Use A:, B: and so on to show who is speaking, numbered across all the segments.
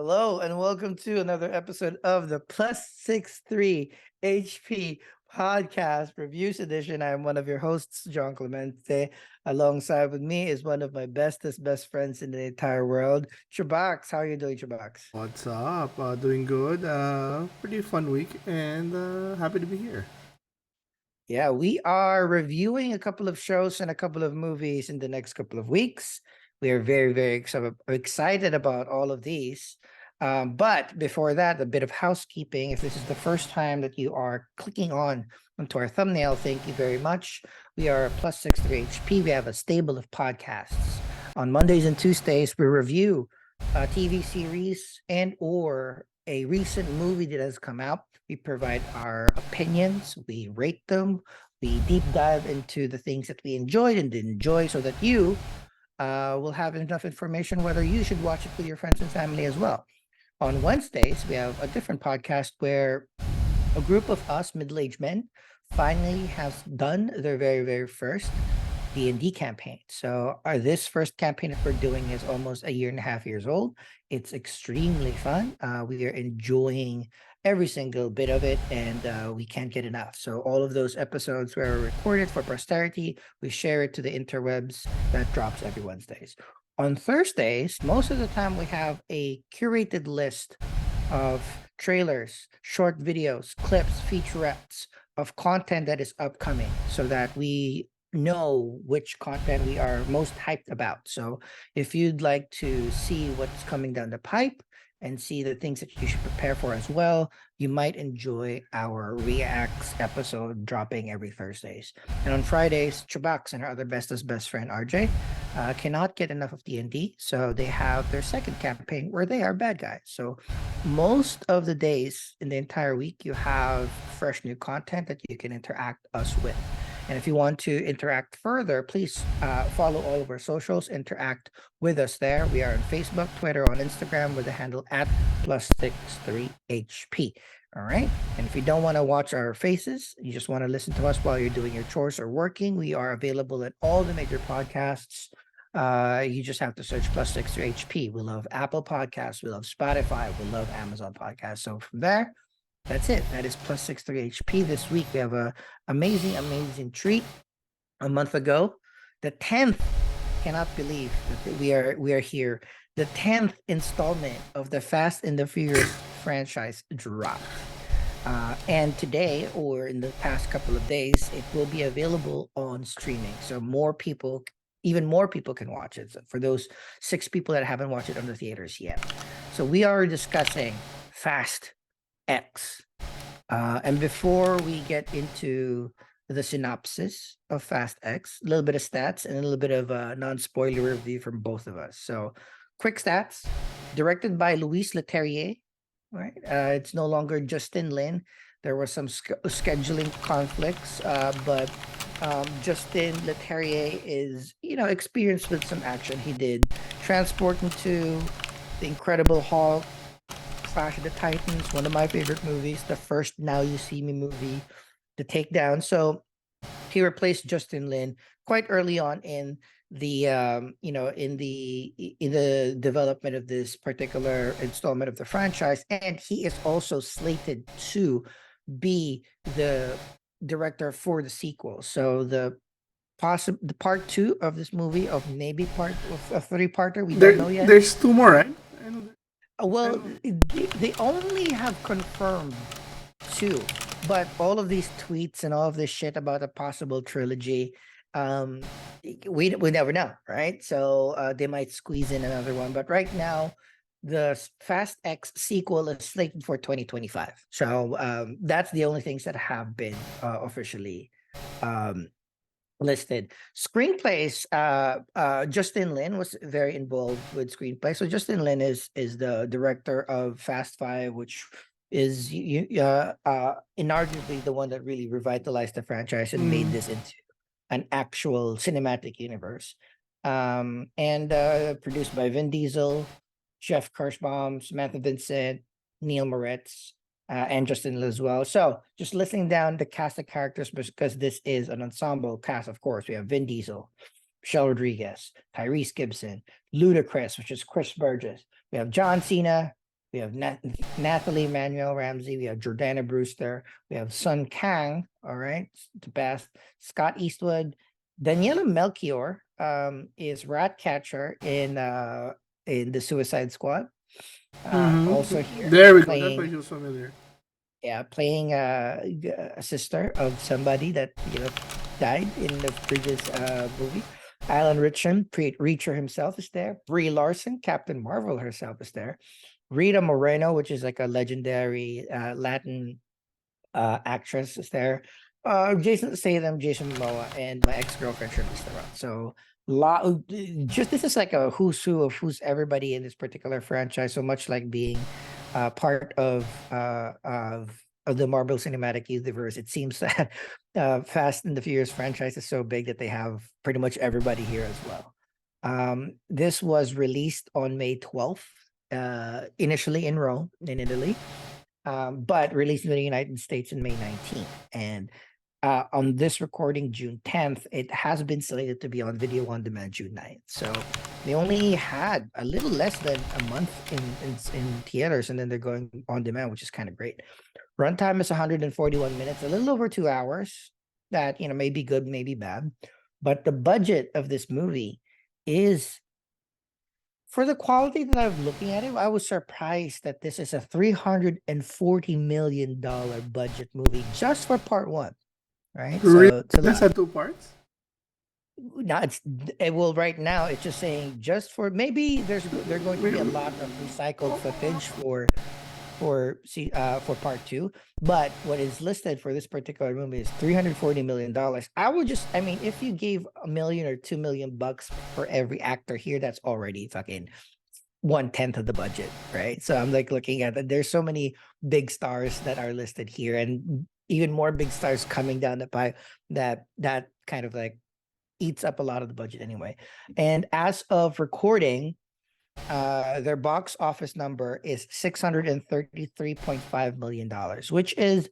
A: Hello and welcome to another episode of the Plus 63 HP podcast reviews edition. I'm one of your hosts, John Clemente. Alongside with me is one of my bestest best friends in the entire world, Chubax. How are you doing, Chubax?
B: What's up? Doing good. Pretty fun week and happy to be here.
A: Yeah, we are reviewing a couple of shows and a couple of movies in the next couple of weeks. We are very excited about all of these. But before that, a bit of housekeeping. If this is the first time that you are clicking on onto our thumbnail, thank you very much. We are Plus 63 HP. We have a stable of podcasts. On Mondays and Tuesdays, we review a TV series and or a recent movie that has come out. We provide our opinions, we rate them, we deep dive into the things that we enjoyed and didn't enjoy so that you will have enough information whether you should watch it with your friends and family as well. On Wednesdays, we have a different podcast where a group of us middle-aged men finally has done their very first D&D campaign. So this first campaign that we're doing is almost a year and a half years old. It's extremely fun. We are enjoying every single bit of it, and we can't get enough. So all of those episodes were recorded for posterity. We share it to the interwebs. That drops every Wednesdays. On Thursdays, most of the time we have a curated list of trailers, short videos, clips, featurettes of content that is upcoming so that we know which content we are most hyped about. So if you'd like to see what's coming down the pipe and see the things that you should prepare for as well, you might enjoy our reacts episode dropping every Thursdays. And on Fridays, Chubax and our other bestest best friend RJ cannot get enough of D&D, so they have their second campaign where they are bad guys. So most of the days in the entire week, you have fresh new content that you can interact us with. And if you want to interact further, please follow all of our socials, interact with us there. We are on Facebook, Twitter, on Instagram with the handle at Plus 63HP. All right. And if you don't want to watch our faces, you just want to listen to us while you're doing your chores or working, we are available at all the major podcasts. You just have to search Plus 63HP. We love Apple Podcasts, we love Spotify, we love Amazon Podcasts. So from there, that's it. That is Plus 63 HP. This week we have a amazing treat. A month ago, the 10th, cannot believe that we are here. The 10th installment of the Fast and the Furious franchise dropped. And today, or in the past couple of days, it will be available on streaming. So even more people can watch it. So for those 6 people that haven't watched it on the theaters yet. So we are discussing Fast X. And before we get into the synopsis of Fast X, a little bit of stats and a little bit of a non-spoiler review from both of us. So quick stats, directed by Luis Leterrier, right? It's no longer Justin Lin. There were some scheduling conflicts, but Justin Leterrier is, experienced with some action. He did Transport into The Incredible Hulk, Clash of the Titans, one of my favorite movies, the first Now You See Me movie, The Takedown. So he replaced Justin Lin quite early on in the in the development of this particular installment of the franchise, and he is also slated to be the director for the sequel. So the part two of this movie, of maybe part of a three-parter, we don't know yet.
B: There's two more, right? I know that. I
A: Well,
B: know.
A: they only have confirmed two, but all of these tweets and all of this shit about a possible trilogy, um, we never know, right? So they might squeeze in another one, but right now, the Fast X sequel is slated for 2025. So that's the only things that have been officially um listed. Screenplays, Justin Lin was very involved with screenplay. So Justin Lin is the director of Fast Five, which is inarguably the one that really revitalized the franchise and made
B: Mm,
A: this into an actual cinematic universe. And produced by Vin Diesel, Jeff Kirschbaum, Samantha Vincent, Neil Moritz, and Justin Lin as well. So just listing down the cast of characters, because this is an ensemble cast, of course. We have Vin Diesel, Michelle Rodriguez, Tyrese Gibson, Ludacris, which is Chris Burgess. We have John Cena, We have Nathalie Manuel Ramsey. We have Jordana Brewster. We have Sun Kang. All right, the best. Scott Eastwood. Daniela Melchior is Ratcatcher in the Suicide Squad. Also here
B: There we go. That's why
A: playing
B: she was familiar.
A: yeah, playing a sister of somebody that died in the previous movie. Alan Ritchson, Reacher himself is there. Brie Larson, Captain Marvel herself is there. Rita Moreno, which is like a legendary Latin actress, is there. Jason Statham, Jason Momoa, and my ex-girlfriend Charlize Theron. So just this is like a who's who of who's everybody in this particular franchise. So much like being part of the Marvel Cinematic Universe, it seems that Fast and the Furious franchise is so big that they have pretty much everybody here as well. This was released on May 12th, initially in Rome, in Italy, but released in the United States in May 19th. And on this recording, June 10th, it has been slated to be on video on demand June 9th. So they only had a little less than a month in theaters, and then they're going on demand, which is kind of great. Runtime is 141 minutes, a little over 2 hours. That may be good, maybe bad. But the budget of this movie is, for the quality that I'm looking at it, I was surprised that this is a $340 million budget movie just for part one. Right.
B: Really?
A: So to
B: That's at two parts?
A: now well, right now it's just saying just for, maybe they're going to be a lot of recycled footage for part two, but what is listed for this particular movie is $340 million. I mean, if you gave $1 million or $2 million for every actor here, that's already fucking 1/10 of the budget, right? So I'm like looking at that. There's so many big stars that are listed here, and even more big stars coming down the pipe that kind of like eats up a lot of the budget anyway. And as of recording, their box office number is $633.5 million, which is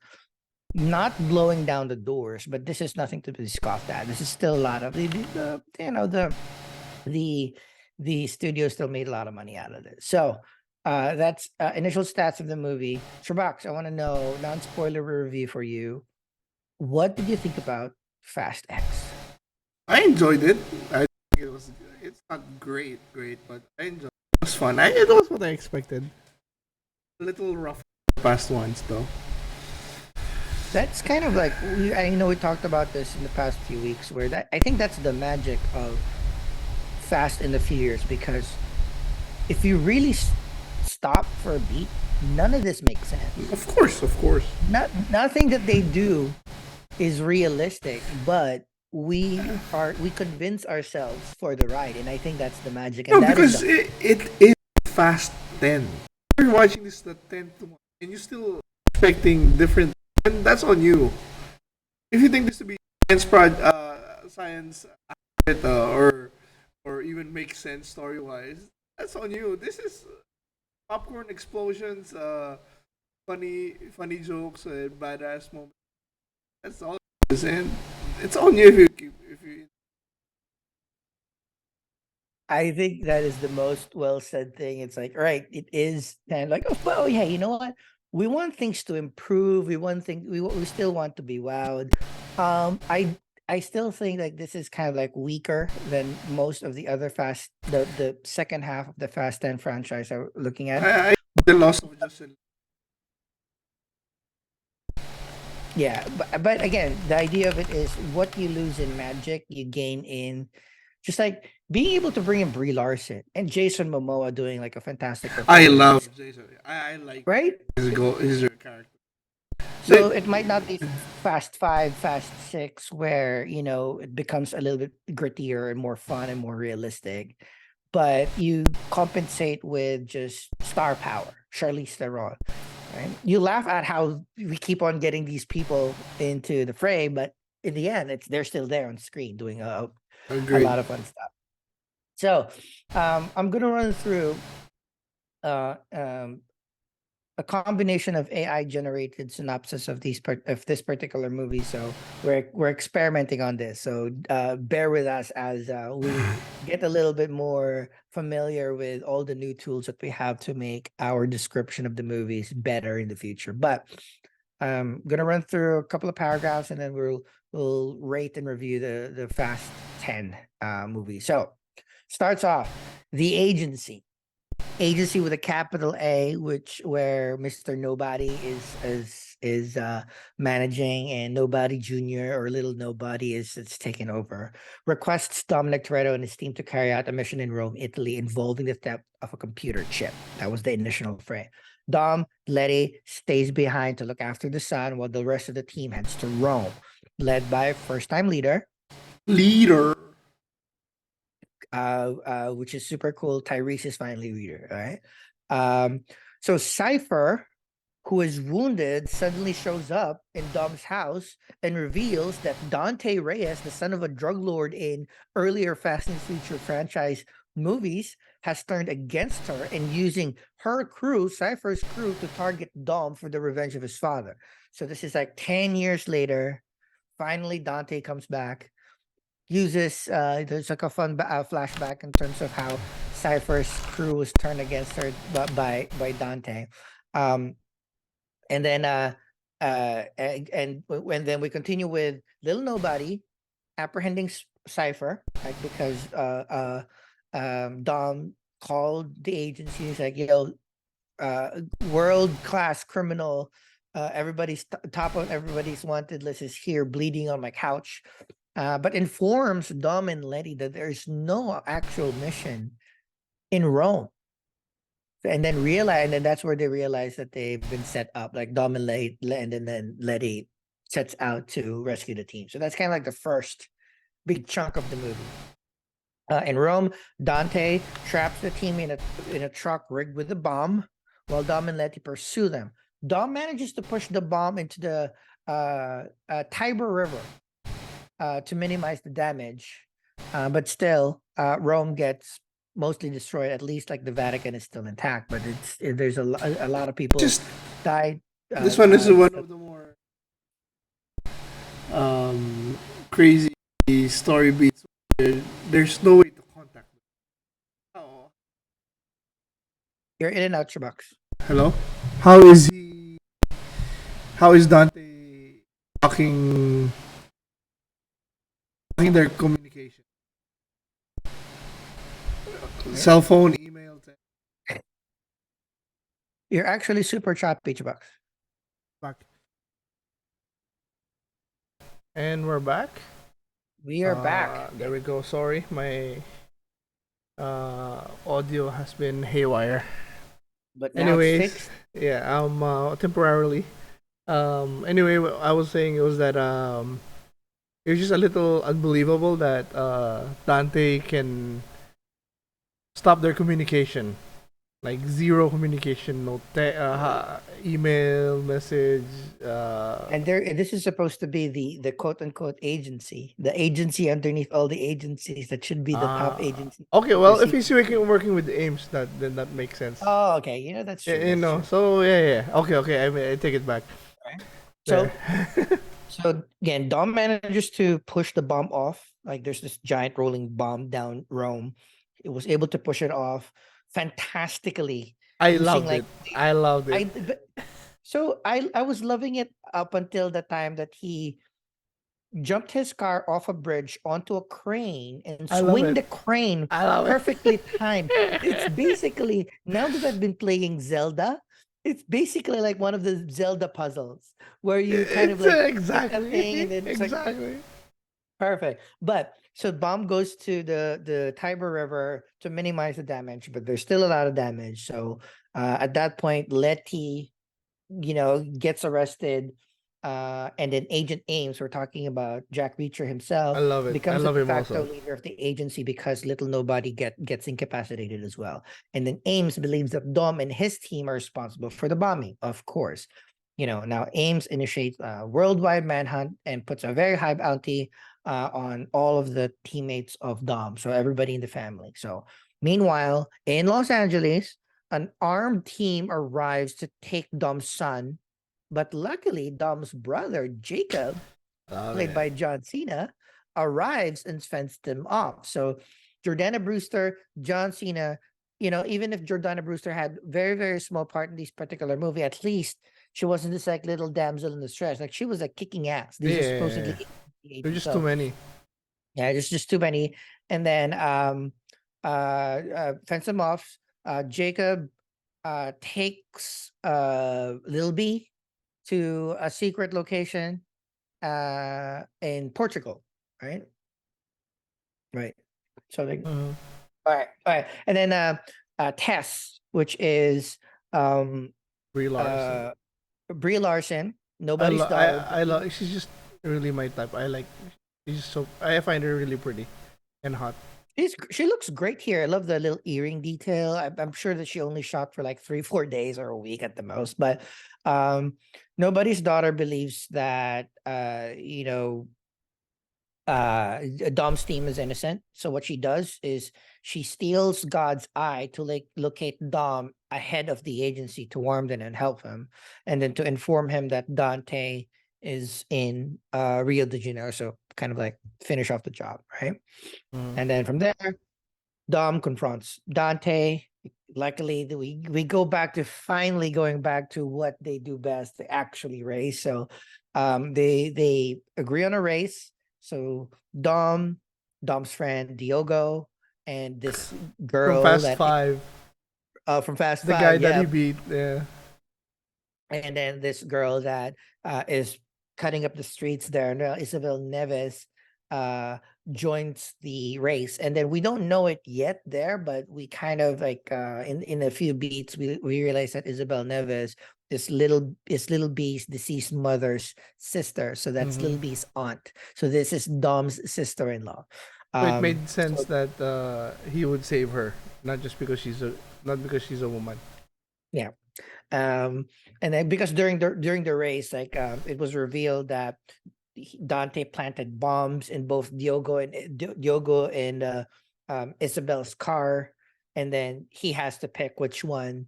A: not blowing down the doors, but this is nothing to be scoffed at. This is still a lot of the studio still made a lot of money out of it. So that's initial stats of the movie. Chubax, I want to know, non-spoiler review for you. What did you think about Fast X?
B: I enjoyed it. I think it was. It's not great, but I enjoyed it. It was fun. It was what I expected. A little rough the past ones, though.
A: That's kind of like I know we talked about this in the past few weeks, where I think that's the magic of Fast and the Furious, because if you really stop for a beat, none of this makes sense.
B: Of course.
A: Nothing that they do is realistic, but we convince ourselves for the ride, and I think that's the magic. And
B: No, because it is Fast 10. You're watching this the 10th one, and you're still expecting different, and that's on you. If you think this to be science or even make sense story wise, that's on you. This is popcorn explosions, funny jokes, badass moments. That's all it is, and it's on you if you.
A: I think that is the most well said thing. It's like, right, it is kind of like, oh, well, yeah, you know what? We want things to improve. We still want to be wowed. I still think like this is kind of like weaker than most of the other the second half of the Fast 10 franchise I'm looking at.
B: I the loss of Justin.
A: Yeah, but again, the idea of it is what you lose in magic, you gain in just like being able to bring in Brie Larson and Jason Momoa doing like a fantastic
B: I
A: performance,
B: love Jason. I like
A: right?
B: his character.
A: So it might not be Fast 5, Fast 6, where, it becomes a little bit grittier and more fun and more realistic, but you compensate with just star power, Charlize Theron, right? You laugh at how we keep on getting these people into the fray, but in the end, they're still there on screen doing a
B: Agreed.
A: lot of fun stuff. So I'm gonna run through a combination of AI generated synopsis of of this particular movie. So we're experimenting on this. So bear with us as we get a little bit more familiar with all the new tools that we have to make our description of the movies better in the future. But I'm gonna run through a couple of paragraphs and then we'll rate and review the Fast 10 movie. So starts off the agency. Agency with a capital A, which where Mr. Nobody is managing, and Nobody Junior or Little Nobody is taken over. Requests Dominic Toretto and his team to carry out a mission in Rome, Italy, involving the theft of a computer chip. That was the initial fray. Dom Letty stays behind to look after the son, while the rest of the team heads to Rome, led by first-time leader, which is super cool. Tyrese is finally reader, all right? So Cypher, who is wounded, suddenly shows up in Dom's house and reveals that Dante Reyes, the son of a drug lord in earlier Fast and Future franchise movies, has turned against her and using her crew, Cypher's crew, to target Dom for the revenge of his father. So this is like 10 years later. Finally, Dante comes back. Uses there's like a fun flashback in terms of how Cypher's crew was turned against her by Dante, and then and then we continue with Little Nobody apprehending Cypher, like because Dom called the agency. He's like, world class criminal, everybody's top of everybody's wanted list is here, bleeding on my couch. But informs Dom and Letty that there's no actual mission in Rome. And then that's where they realize that they've been set up, like Dom and Letty, and then Letty sets out to rescue the team. So that's kind of like the first big chunk of the movie. In Rome, Dante traps the team in a truck rigged with a bomb, while Dom and Letty pursue them. Dom manages to push the bomb into the Tiber River, to minimize the damage, but still, Rome gets mostly destroyed. At least, like the Vatican is still intact, but there's a lot of people
B: Just
A: died.
B: this one is one of the more crazy story beats. There's no way to contact them. Oh.
A: You're in and out, Chubax.
B: Hello? How is he? How is Dante talking their communication? Cell phone, email, text.
A: You're actually super choppy, Chubax.
B: Back. And we're back.
A: We are back.
B: There we go. Sorry, my audio has been haywire.
A: But now it's
B: Anyways,
A: fixed.
B: yeah, temporarily. Anyway, what I was saying was that it was just a little unbelievable that Dante can stop their communication, like zero communication, no email, message.
A: And this is supposed to be the quote unquote agency, the agency underneath all the agencies that should be the top agency.
B: Okay, well, if he's working with Ames, then that makes sense.
A: Oh, okay. That's true.
B: You
A: That's
B: know,
A: true.
B: so yeah. Okay. I take it back.
A: Right. So, so again, Dom manages to push the bomb off. Like there's this giant rolling bomb down Rome. It was able to push it off fantastically.
B: I
A: using,
B: loved
A: like,
B: it. I loved it.
A: So I was loving it up until the time that he jumped his car off a bridge onto a crane and
B: I love
A: swing
B: it.
A: the crane
B: I love it.
A: perfectly timed. It's basically, now that I've been playing Zelda, it's basically like one of the Zelda puzzles where you kind of
B: It's,
A: like
B: exactly.
A: pick a thing and then it's like
B: Exactly.
A: perfect. But so bomb goes to the Tiber River to minimize the damage, but there's still a lot of damage. So at that point, Letty, gets arrested. And then Agent Ames, we're talking about Jack Reacher himself,
B: I love it. I
A: becomes
B: love
A: the de
B: him
A: facto
B: also.
A: leader of the agency because Little Nobody gets incapacitated as well. And then Ames believes that Dom and his team are responsible for the bombing, of course. Now Ames initiates a worldwide manhunt and puts a very high bounty on all of the teammates of Dom, so everybody in the family. So meanwhile, in Los Angeles, an armed team arrives to take Dom's son, but luckily Dom's brother Jacob,
B: Oh,
A: played
B: yeah.
A: by John Cena, arrives and fends them off. So Jordana Brewster, John Cena, even if Jordana Brewster had very, very small part in this particular movie, at least she wasn't this like little damsel in distress. Like she was like kicking ass. These are
B: Yeah.
A: supposedly
B: There's
A: 80s.
B: just too
A: So
B: many.
A: yeah, just too many. And then fence them off. Jacob takes Lil B to a secret location in Portugal, right? Right. So they
B: Mhm.
A: all right. And then Tess, which is um
B: Brie Larson.
A: uh Brie Larson, nobody's daughter.
B: I love. She's just really my type. I like. She's just so. I find her really pretty and hot.
A: She looks great here. I love the little earring detail. I'm sure that she only shot for like 3 4 days or a week at the most. But um nobody's daughter believes that Dom's team is innocent. So what she does is she steals God's eye to locate Dom ahead of the agency to warn them and help him, and then to inform him that Dante is in Rio de Janeiro. So kind of like finish off the job, right?
B: Mhm.
A: And then from there, Dom confronts Dante. Luckily, we go back to finally going back to what they do best, they actually race. So they agree on a race. So Dom's friend Diogo, and this
B: From
A: girl
B: Fast
A: that
B: Five,
A: from Fast
B: the guy
A: Five,
B: that
A: yeah,
B: he beat. Yeah.
A: and then this girl that is cutting up the streets there, and Isabel Neves uh joins the race, and then we don't know it yet there, but we kind of like in a few beats we realize that Isabel Neves is little B's deceased mother's sister, so that's
B: Mm-hmm.
A: little B's aunt, so this is Dom's sister-in-law.
B: So it made
A: So
B: sense that he would save her, not just because she's a woman.
A: yeah. um and then because during the race, like it was revealed that Dante planted bombs in both Diogo and Isabel's car, and then he has to pick which one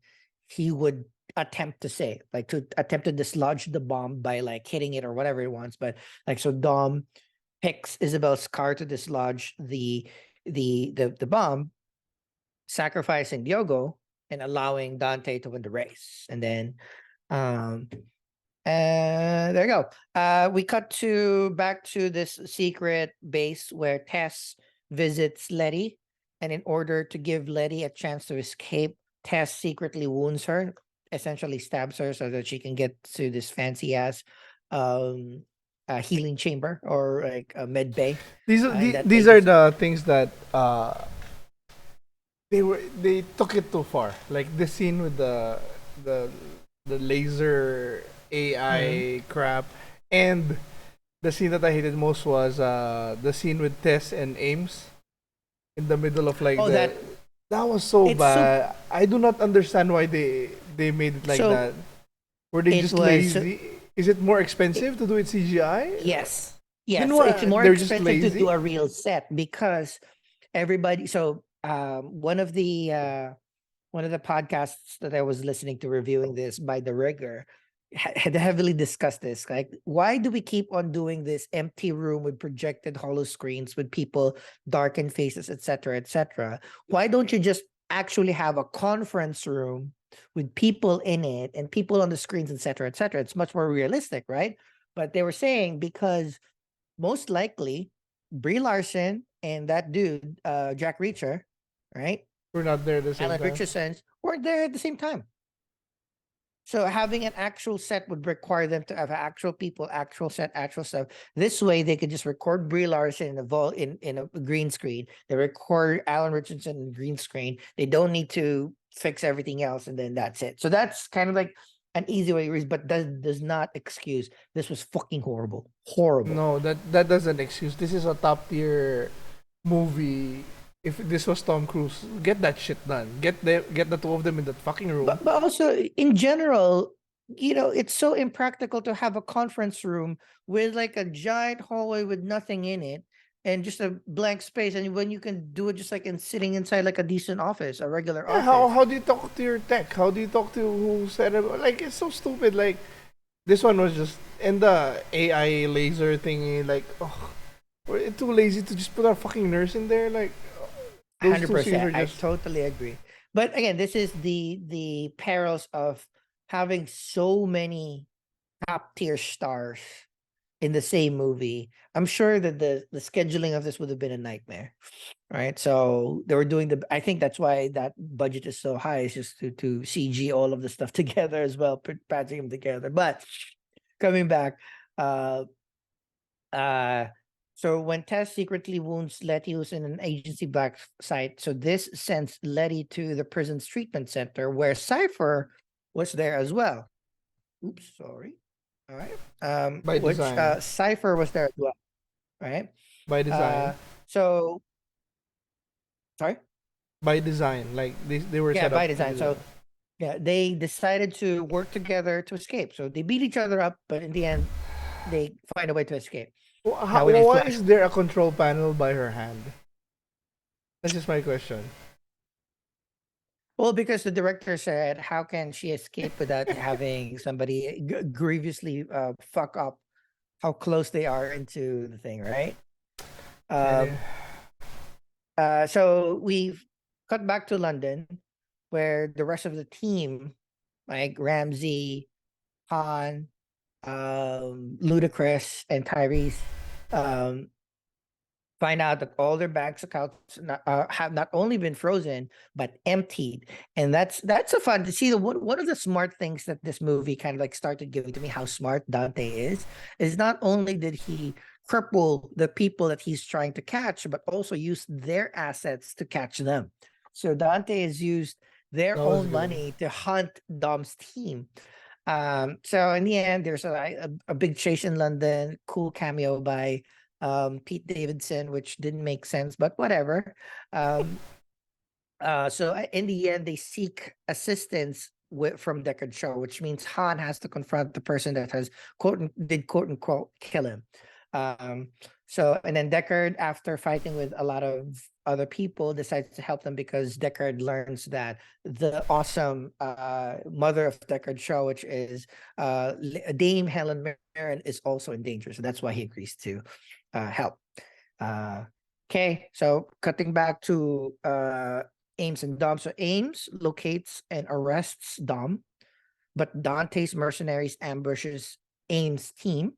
A: he would attempt to save, like to attempt to dislodge the bomb by like hitting it or whatever he wants. But like, so Dom picks Isabel's car to dislodge the bomb, sacrificing Diogo and allowing Dante to win the race. And then um there you go. We cut to back to this secret base where Tess visits Letty, and in order to give Letty a chance to escape, Tess secretly wounds her, essentially stabs her so that she can get to this fancy ass um healing chamber, or like a med bay in that
B: These are
A: agency.
B: the things that they took it too far. Like the scene with the the laser
A: Mhm.
B: AI crap, and the scene that I hated most was the scene with Tess and Ames in the middle of like
A: Oh,
B: the. That was so
A: it's so
B: bad. I do not understand why they made it like
A: so
B: that. Were they
A: it
B: just
A: was
B: lazy? Is it more expensive to do it CGI?
A: Yes.
B: Then
A: Yes. It's
B: what?
A: more
B: They're just
A: expensive to do
B: lazy.
A: a real set because everybody, so one of the podcasts that I was listening to reviewing this by the rigger had heavily discussed this. Like, why do we keep on doing this empty room with projected hollow screens with people, darkened faces, etc., etc.? Why don't you just actually have a conference room with people in it and people on the screens, etc., etc.? It's much more realistic, right? But they were saying because most likely Brie Larson and that dude, Jack Reacher, right?
B: We're not there at the same
A: Alan
B: time.
A: Richardson weren't there at the same time. So having an actual set would require them to have actual people, actual set, actual stuff. This way, they could just record Brie Larson in a green screen. They record Alan Richardson in green screen. They don't need to fix everything else, and then that's it. So that's kind of like an easy way, but does not excuse this was fucking horrible, horrible.
B: No, that doesn't excuse. This is a top tier movie. If this was Tom Cruise, get that shit done. Get the two of them in that fucking room.
A: But also in general, it's so impractical to have a conference room with like a giant hallway with nothing in it, and just a blank space, and when you can do it just like in sitting inside like a decent office, a regular
B: Yeah,
A: office.
B: how do you talk to your tech? How do you talk to who set it? Like it's so stupid. Like this one was just and the AI laser thingy. Like oh, we're too lazy to just put our fucking nurse in there. Like those two scenes
A: 100%.
B: are
A: I
B: just
A: totally agree. But again, this is the perils of having so many top tier stars in the same movie. I'm sure that the scheduling of this would have been a nightmare, right? So they were doing I think that's why that budget is so high, is just to CG all of the stuff together as well, patching them together. But coming back, uh, uh, so when Tess secretly wounds Letty, who's in an agency black site, so this sends Letty to the prison's treatment center where Cypher was there as well. Oops, sorry. All right.
B: by
A: Which
B: design.
A: Cypher was there as well, right?
B: By design.
A: So sorry.
B: By design. Like they were
A: Yeah,
B: set up
A: by
B: by
A: design. So
B: design.
A: yeah, they decided to work together to escape. So they beat each other up, but in the end, they find a way to escape. Now with a
B: Why
A: flash.
B: is there a control panel by her hand? That's just my question.
A: Well, because the director said, how can she escape without having somebody grievously fuck up how close they are into the thing, right?
B: Yeah.
A: Um, so we've cut back to London, where the rest of the team, like Ramsey, Han, Ludacris, and Tyrese, um, find out that all their bank accounts have not only been frozen but emptied, and that's a fun to see. One of the smart things that this movie kind of like started giving to me how smart Dante is not only did he cripple the people that he's trying to catch, but also use their assets to catch them. So Dante has used their
B: That was
A: own
B: good.
A: money to hunt Dom's team. So in the end, there's a big chase in London, cool cameo by Pete Davidson, which didn't make sense, but whatever. Um, in the end, they seek assistance from Deckard Shaw, which means Han has to confront the person that has quote unquote kill him. Um, and then Deckard, after fighting with a lot of other people, decides to help them because Deckard learns that the awesome mother of Deckard Shaw, which is Dame Helen Mirren, is also in danger. So that's why he agrees to help. Uh, okay, so cutting back to Ames and Dom. So Ames locates and arrests Dom, but Dante's mercenaries ambushes Ames' team,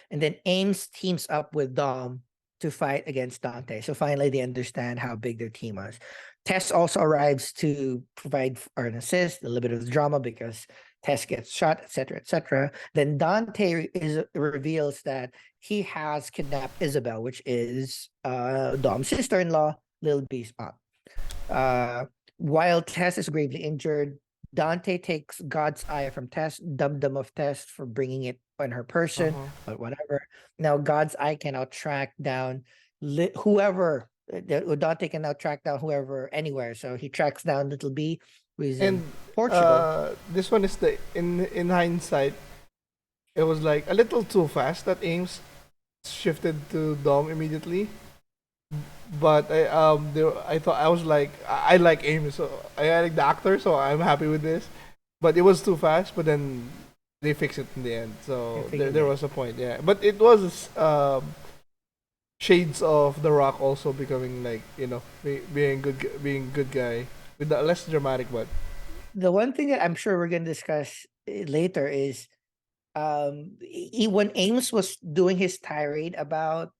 A: and then Ames teams up with Dom to fight against Dante. So finally, they understand how big their team is. Tess also arrives to provide or an assist, a little bit of drama because Tess gets shot, etc., etc. Then Dante reveals that he has kidnapped Isabel, which is Dom's sister-in-law, Lil B's aunt. While Tess is gravely injured, Dante takes God's eye from Tess, dubbed them of Tess for bringing it on her person, but whatever. Now God's eye can now track down whoever. Dante can now track down whoever anywhere. So he tracks down Little B, who is in
B: And
A: Portugal.
B: this one is the in hindsight, it was like a little too fast that Ames shifted to Dom immediately. But I thought I was like I like Ames, so I like the actor, so I'm happy with this. But it was too fast. But then they fixed it in the end, so there was a point. Yeah, but it was shades of The Rock also becoming like being good guy with the less dramatic, but
A: The one thing that I'm sure we're going to discuss later is when Ames was doing his tirade about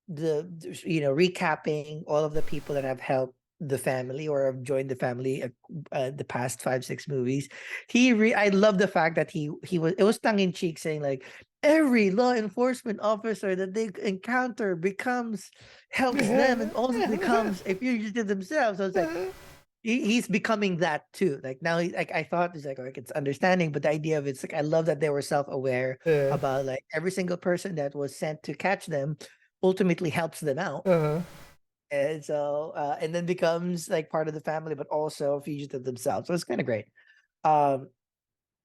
A: recapping all of the people that have helped the family or have joined the family the past 5-6 movies. I love the fact that he was, it was tongue-in-cheek, saying like every law enforcement officer that they encounter helps them and also becomes a fugitive themselves. So it's like he's becoming that too. Like now, like I thought, it's like it's understanding, but the idea of it's like I love that they were self-aware
B: yeah.
A: about like every single person that was sent to catch them ultimately helps them out,
B: Uh-huh.
A: and so and then becomes like part of the family, but also a fugitive themselves. So it's kind of great. Um,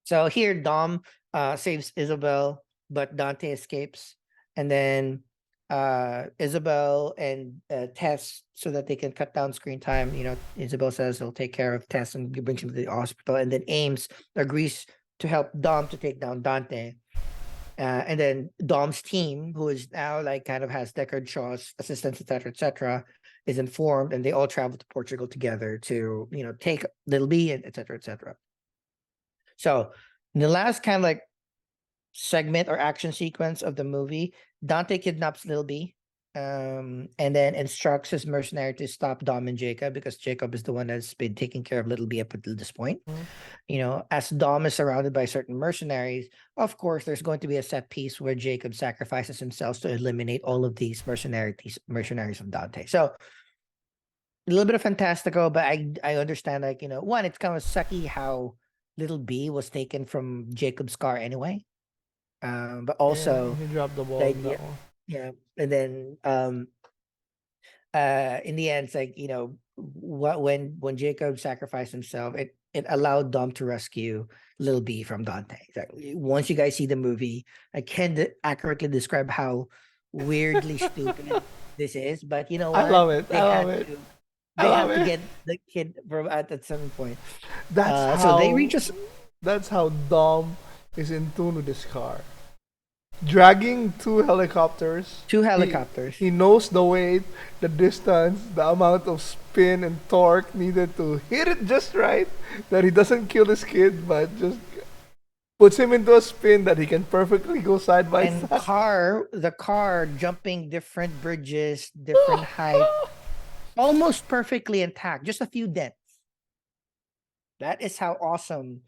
A: so here Dom saves Isabel, but Dante escapes, and then Isabel and Tess so that they can cut down screen time. Isabel says he'll take care of Tess and brings him to the hospital, and then Ames agrees to help Dom to take down Dante. And then Dom's team, who is now like kind of has Deckard Shaw's assistants, etc., is informed, and they all travel to Portugal together to take Little B and etc. So in the last kind of like segment or action sequence of the movie, Dante kidnaps Little B, and then instructs his mercenary to stop Dom and Jacob because Jacob is the one that's been taking care of Little B up until this point. As Dom is surrounded by certain mercenaries, of course, there's going to be a set piece where Jacob sacrifices himself to eliminate all of these mercenaries from Dante. So a little bit of fantastical, but I understand, like, one, it's kind of sucky how Little B was taken from Jacob's car anyway. But also
C: he dropped the ball
A: the
C: on that
A: idea,
C: one.
A: yeah, and then in the end, it's like, what when Jacob sacrificed himself, it allowed Dom to rescue Little B from Dante. Exactly. Once you guys see the movie, I can't accurately describe how weirdly stupid this is, but you know
C: I
A: what?
C: love it.
A: They
C: I love
A: had
C: it.
A: to
C: I
A: they
C: love
A: have to
C: it.
A: get the kid from at some point.
C: That's
A: So they
C: how
A: reach us
C: that's how Dom is in tune with this car. Dragging two helicopters.
A: two
C: He
A: helicopters.
C: he knows the weight, the distance, the amount of spin and torque needed to hit it just right that he doesn't kill his kid but just puts him into a spin that he can perfectly go side by
A: And
C: side.
A: the car jumping different bridges, different height, almost perfectly intact, just a few dents. That is how awesome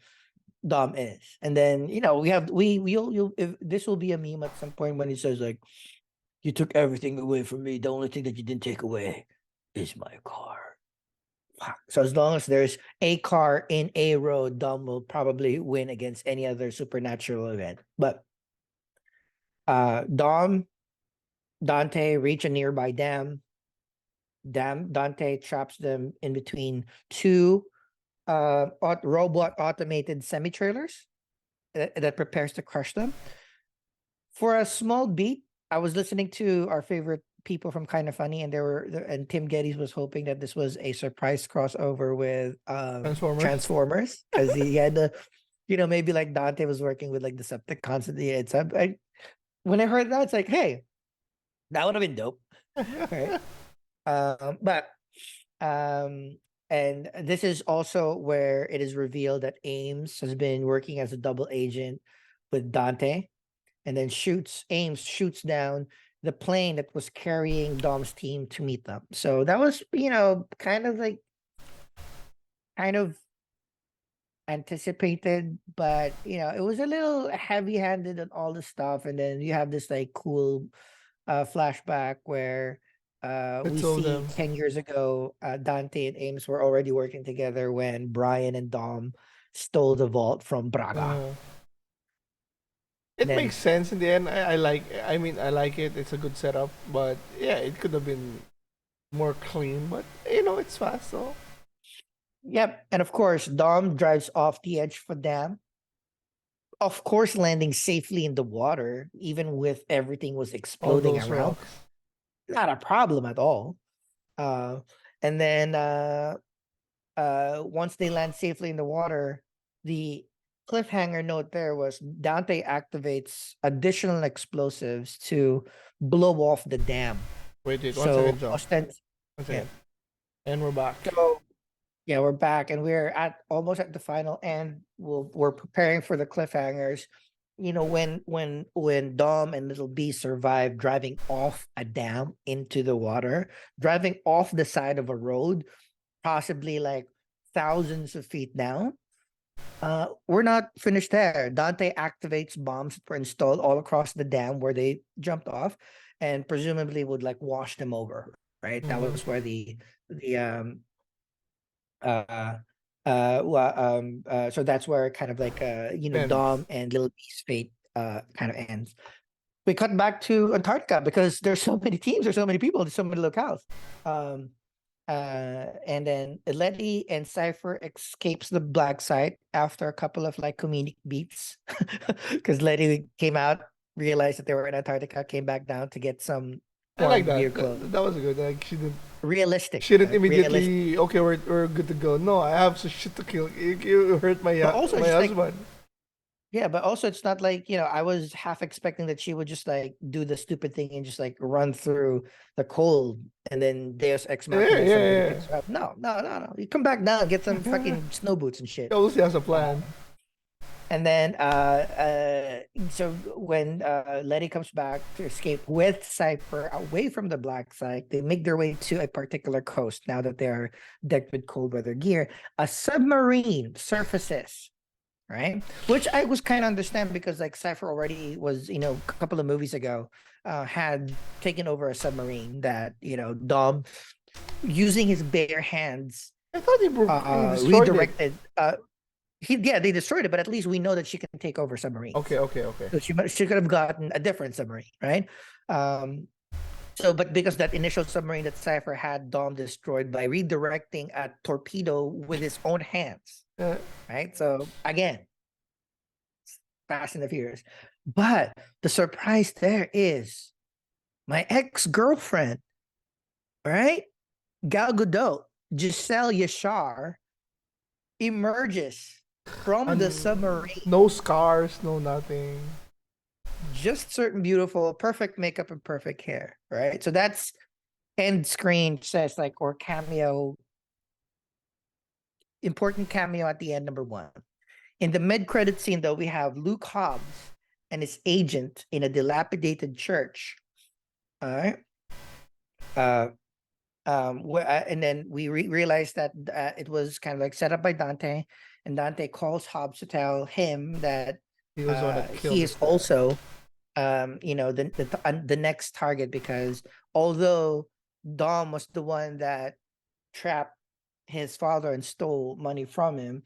A: Dom is. And then we have you'll if this will be a meme at some point when he says like, "You took everything away from me. The only thing that you didn't take away is my car." Fuck. So as long as there's a car in a road, Dom will probably win against any other supernatural event. But Dom Dante reach a nearby dam. Dante traps them in between two robot automated semi trailers that prepares to crush them. For a small beat, I was listening to our favorite people from Kind of Funny, and and Tim Geddes was hoping that this was a surprise crossover with
C: Transformers.
A: Transformers because he had the, maybe like Dante was working with like Decepticons and when I heard that, it's like, hey, that would have been dope, right? But and this is also where it is revealed that Ames has been working as a double agent with Dante, and then Ames shoots down the plane that was carrying Dom's team to meet them. So that was, kind of anticipated, but it was a little heavy-handed on all the stuff. And then you have this like cool flashback where
C: The
A: we
C: two of
A: see
C: them.
A: 10 years ago, Dante and Ames were already working together when Brian and Dom stole the vault from Braga.
C: Uh,
A: And
C: it
A: then
C: makes sense in the end. I like. I mean, I like it. It's a good setup, but yeah, it could have been more clean. But it's fast, so
A: yep, and of course, Dom drives off the edge of a dam. Of course, landing safely in the water, even with everything was
C: all
A: exploding
C: those
A: around.
C: rocks.
A: Not a problem at all. Uh, and then once they land safely in the water, the cliffhanger note there was Dante activates additional explosives to blow off the dam.
C: Wait, wait, one
A: So
C: second, John. One
A: yeah.
C: second, and we're back.
A: So yeah, we're back and we're almost at the final end. We're preparing for the cliffhangers. When Dom and Little B survive driving off a dam into the water, driving off the side of a road, possibly like thousands of feet down. We're not finished there. Dante activates bombs that were installed all across the dam where they jumped off, and presumably would like wash them over. Right, that
C: Mhm.
A: was where the uh so that's where kind of like
C: Ends.
A: Dom and Little B's fate kind of ends. We cut back to Antarctica because there's so many teams, there's so many people, there's so many locales. Um and then Letty and Cypher escapes the black site after a couple of like comedic beats because Letty came out, realized that they were in Antarctica, came back down to get some
C: I like
A: formed beer
C: that.
A: clothes.
C: That was good. Like
A: Realistic.
C: she didn't
A: Realistic.
C: immediately. Okay, we're good to go. No, I have some shit to kill. You hurt my
A: But also,
C: my
A: it's like,
C: husband.
A: yeah, but also it's not like, I was half expecting that she would just like do the stupid thing and just like run through the cold and then Deus Ex
C: Yeah,
A: Machina somebody
C: yeah,
A: picks her up. No, no, no, no. You come back down, get some
C: yeah.
A: fucking snow boots and
C: He
A: shit.
C: obviously has a plan.
A: And then so when Letty comes back to escape with Cypher away from the black site, they make their way to a particular coast now that they're decked with cold weather gear. A submarine surfaces, right? Which I was kind of understand because like Cypher already was, a couple of movies ago, had taken over a submarine that, Dom using his bare hands
C: I thought he destroyed it.
A: redirected. They destroyed it, but at least we know that she can take over submarines.
C: Okay.
A: So she could have gotten a different submarine, right? But because that initial submarine that Cypher had, Dom destroyed by redirecting a torpedo with his own hands, right? So again, Fast and the Furious. But the surprise there is my ex-girlfriend, right? Gal Gadot, Giselle Yashar, emerges from the submarine.
C: No scars, no nothing.
A: Just certain beautiful, perfect makeup and perfect hair, right? So that's end screen says like, or cameo, important cameo at the end, number 1. In the mid-credit scene, though, we have Luke Hobbs and his agent in a dilapidated church. All right. And then we realized that it was kind of like set up by Dante, and Dante calls Hobbs to tell him that
C: He was gonna kill
A: he
C: this
A: is
C: guy.
A: also, the next target, because although Dom was the one that trapped his father and stole money from him,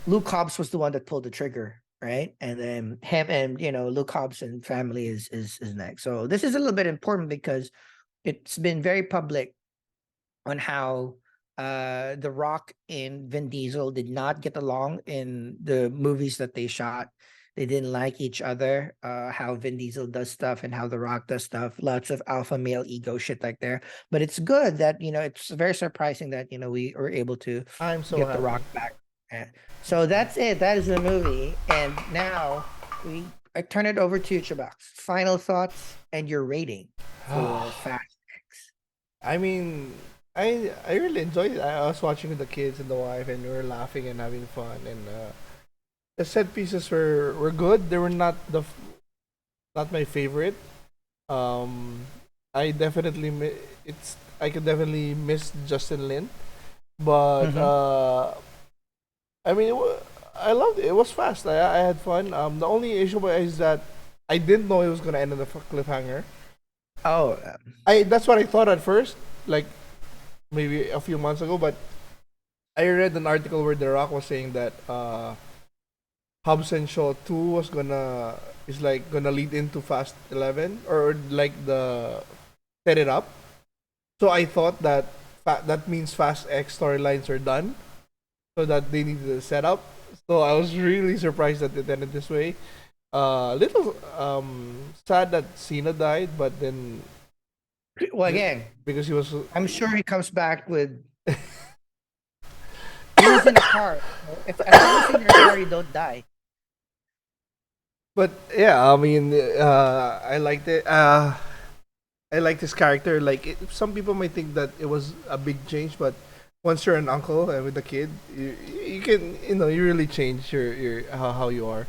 A: Luke Hobbs was the one that pulled the trigger, right? And then him and Luke Hobbs and family is next. So this is a little bit important because it's been very public on how The Rock and Vin Diesel did not get along in the movies that they shot. They didn't like each other, how Vin Diesel does stuff and how The Rock does stuff. Lots of alpha male ego shit like there. But it's good that, it's very surprising that, we were able to
C: I'm so
A: get
C: happy.
A: The Rock back. So that's it. That is the movie. And now I turn it over to Chubax. Final thoughts and your rating for Fast X.
C: I mean, I really enjoyed it. I was watching with the kids and the wife, and we were laughing and having fun. And the set pieces were good. They were not not my favorite. I definitely I could definitely miss Justin Lin, but I mean, I loved it. It was fast. I had fun. The only issue is that I didn't know it was gonna end on a cliffhanger.
A: Oh,
C: That's what I thought at first, like maybe a few months ago. But I read an article where The Rock was saying that Hobbs and Shaw 2 is like gonna lead into Fast 11, or like the set it up. So I thought that that means Fast X storylines are done, so that they needed a setup. So I was really surprised that it ended this way. Little sad that Cena died, but then
A: well, again,
C: because he was
A: I'm sure he comes back with. He was in a car. If as long as you're in a car, you don't die.
C: But yeah, I mean, I liked it. I liked his character. Like some people might think that it was a big change, but once you're an uncle and with a kid, you can you really change your how you are.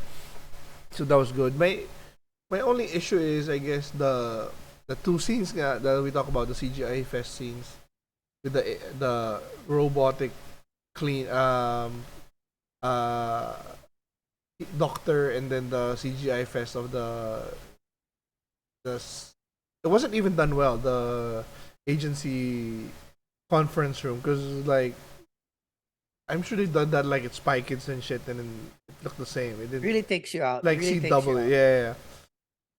C: So that was good. My only issue is, I guess, the two scenes that we talk about, the CGI fest scenes with the robotic clean uh doctor, and then the CGI fest of it wasn't even done well, the agency conference room, because like I'm sure they've done that like at Spy Kids and shit, and then it looked the same. It didn't
A: Really takes you out.
C: like
A: really
C: see double it. Yeah.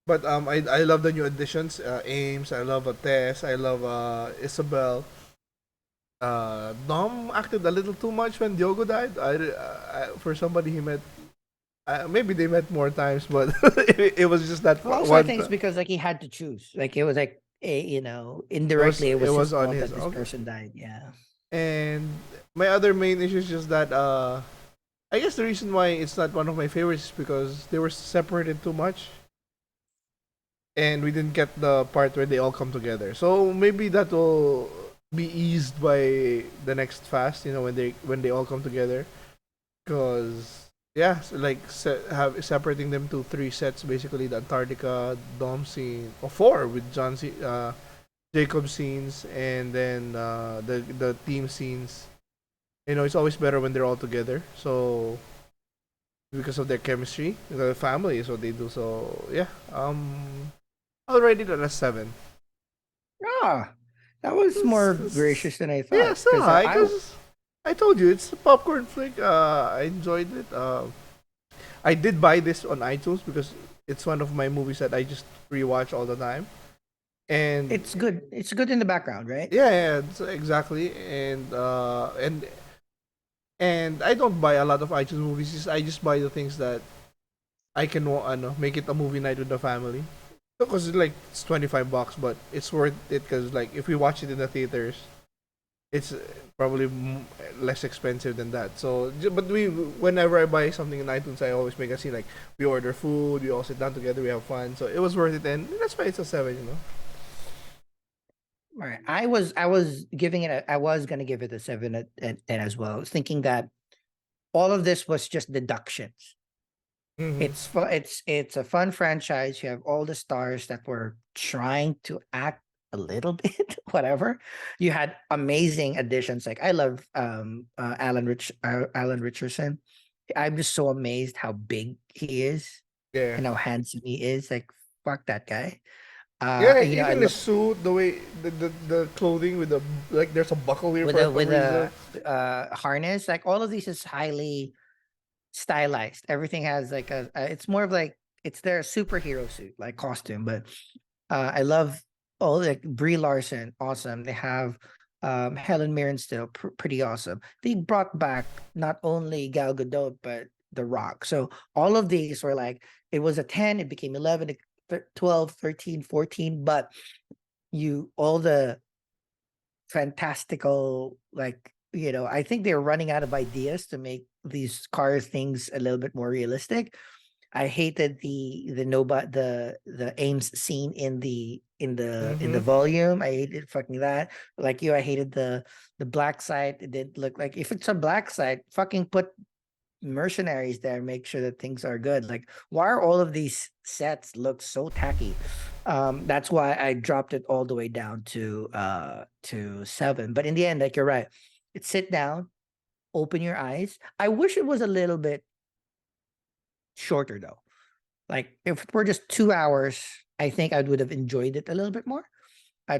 C: But I love the new additions. Ames, I love Tess, I love Isabel. Dom acted a little too much when Diogo died. For somebody he met, maybe they met more times, but it was just that
A: Also, I think it's because like he had to choose. Like it was like indirectly it
C: it
A: was his
C: was on
A: fault
C: his
A: that this
C: okay.
A: person died. Yeah.
C: And my other main issue is just that I guess the reason why it's not one of my favorites is because they were separated too much, and we didn't get the part where they all come together. So maybe that will be eased by the next fast, when they all come together. Because yeah, so like have separating them to three sets, basically the Antarctica Dom scene, or four with Jacob scenes, and then the team scenes. It's always better when they're all together. So because of their chemistry, the family is what they do. So yeah, I'll rate it at a 7.
A: Ah, that was more gracious than I
C: Yeah,
A: thought.
C: still high because I told you it's a popcorn flick. I enjoyed it. I did buy this on iTunes because it's one of my movies that I just rewatch all the time. And
A: it's good. It's good in the background, right?
C: yeah, yeah, exactly. And I don't buy a lot of iTunes movies. I just buy the things that I can make it a movie night with the family. Because like it's $25, but it's worth it because like if we watch it in the theaters, it's probably less expensive than that. So, but whenever I buy something in iTunes, I always make a scene like we order food, we all sit down together, we have fun. So it was worth it, and that's why it's a 7.
A: All right. I was gonna give it a 7 at 10 as well. I was thinking that all of this was just deductions.
C: Mm-hmm.
A: It's a fun franchise. You have all the stars that were trying to act a little bit, whatever. You had amazing additions. Like I love Alan Richardson. I'm just so amazed how big he is
C: Yeah,
A: and how handsome he is. Like fuck that guy.
C: yeah.
A: I
C: Even the
A: love
C: suit, the way the clothing with the like, there's a buckle here
A: with
C: for
A: a
C: some
A: with
C: reason.
A: a harness. Like all of these is highly stylized. Everything has like it's more of like it's their superhero suit, like costume. But I love like Brie Larson, awesome. They have Helen Mirren still pretty awesome. They brought back not only Gal Gadot but The Rock. So all of these were like it was a 10, it became 11, 12, 13, 14, but you all the fantastical like I think they're running out of ideas to make these car things a little bit more realistic. I hated the nobot the Ames scene in the
C: Mm-hmm.
A: volume. I hated fucking that. Like you, I hated the black site. It didn't look like if it's a black site, fucking put mercenaries there, make sure that things are good. Like why are all of these sets look so tacky? That's why I dropped it all the way down to 7. But in the end, like you're right. It's sit down, open your eyes. I wish it was a little bit shorter though. Like if it were just 2 hours, I think I would have enjoyed it a little bit more.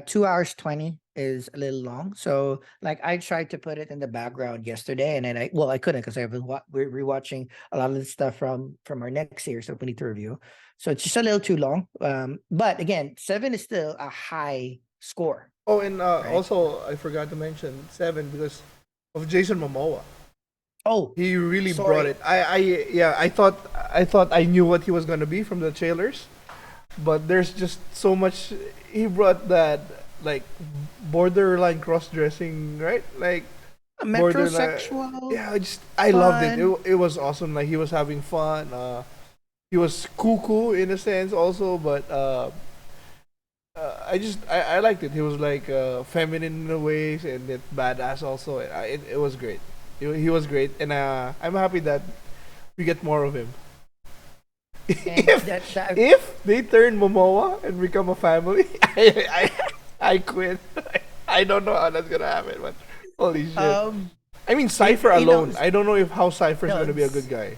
A: 2 hours 20 is a little long. So like I tried to put it in the background yesterday, and then I couldn't because I've been we're rewatching a lot of the stuff from our next series that we need to review. So it's just a little too long. But again, 7 is still a high score,
C: Oh, and
A: right?
C: also I forgot to mention 7 because of Jason Momoa.
A: Oh,
C: He really brought
A: sorry.
C: it. Yeah, I thought I knew what he was gonna be from the trailers, but there's just so much. He brought that like borderline cross dressing, right? Like
A: A
C: borderline.
A: metrosexual,
C: Yeah, I loved it.
A: fun.
C: It was awesome. Like he was having fun. He was cuckoo in a sense also, but I liked it. He was like feminine in a ways and it badass also. It was great. He was great, and I'm happy that we get more of him.
A: And
C: if
A: that
C: if they turn Momoa and become a family, I quit. I don't know how that's gonna happen, but holy shit!
A: um
C: I mean,
A: it
C: Cipher
A: you know
C: alone. I don't know if how Cipher's
A: no
C: gonna be a good
A: it's
C: guy,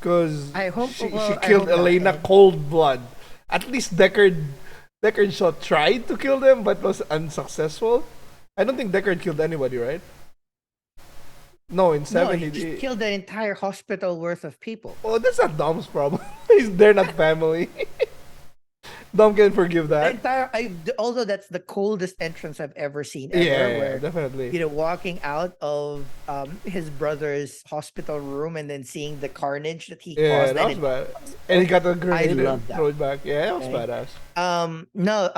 C: cause
A: I hope
C: she
A: well I
C: killed
A: hope not.
C: Elena
A: And
C: cold blood. At least Deckard Shaw tried to kill them, but was unsuccessful. I don't think Deckard killed anybody, right? No, in
A: no,
C: seven
A: he just killed an entire hospital worth of people.
C: oh, that's not Dom's problem. They're not family. Dom can forgive
A: The
C: that.
A: entire, although that's the coldest entrance I've ever seen
C: Yeah,
A: ever,
C: yeah,
A: where
C: definitely.
A: walking out of his brother's hospital room and then seeing the carnage that he
C: Yeah,
A: caused,
C: that
A: and
C: was
A: it
C: bad. And he
A: oh,
C: got a
A: I
C: grenade and
A: love that.
C: throw it back. Yeah, that was
A: Okay.
C: badass.
A: No,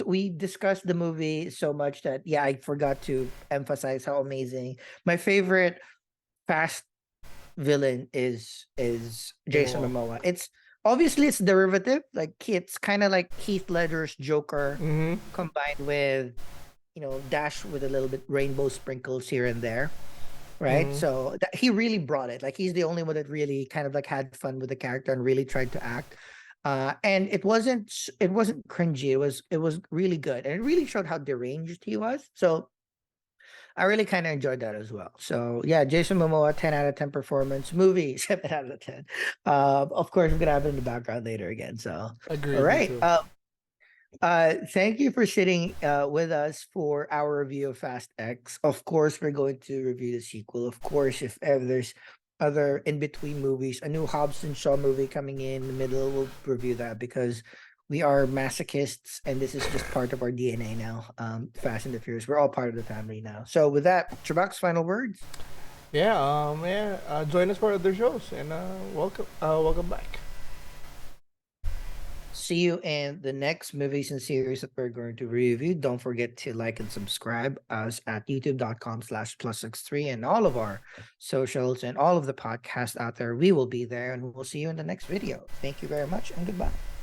A: we discussed the movie so much that yeah, I forgot to emphasize how amazing. My favorite fast villain is Jason
C: Momoa.
A: Momoa. It's obviously it's derivative, like it's kind of like Heath Ledger's Joker
C: Mm-hmm.
A: combined with dash with a little bit rainbow sprinkles here and there, right?
C: Mm-hmm.
A: So he really brought it. Like he's the only one that really kind of like had fun with the character and really tried to act. And it wasn't cringy. It was really good, and it really showed how deranged he was. So I really kind of enjoyed that as well. So yeah, Jason Momoa, 10 out of 10 performance. Movie, 7 out of 10. Of course, I'm gonna have it in the background later again. So all
C: Agreed, me
A: right.
C: too.
A: Thank you for sitting with us for our review of Fast X. Of course, we're going to review the sequel. Of course, if ever there's other in between movies, a new Hobbs and Shaw movie coming in the middle, we'll review that because we are masochists and this is just part of our DNA now. Fast and the Furious, we're all part of the family now. So with that, Chubax, final words.
C: Join us for other shows and welcome back.
A: See you in the next movies and series that we're going to review. Don't forget to like and subscribe us at youtube.com/plus63 and all of our socials and all of the podcasts out there. We will be there and we'll see you in the next video. Thank you very much and goodbye.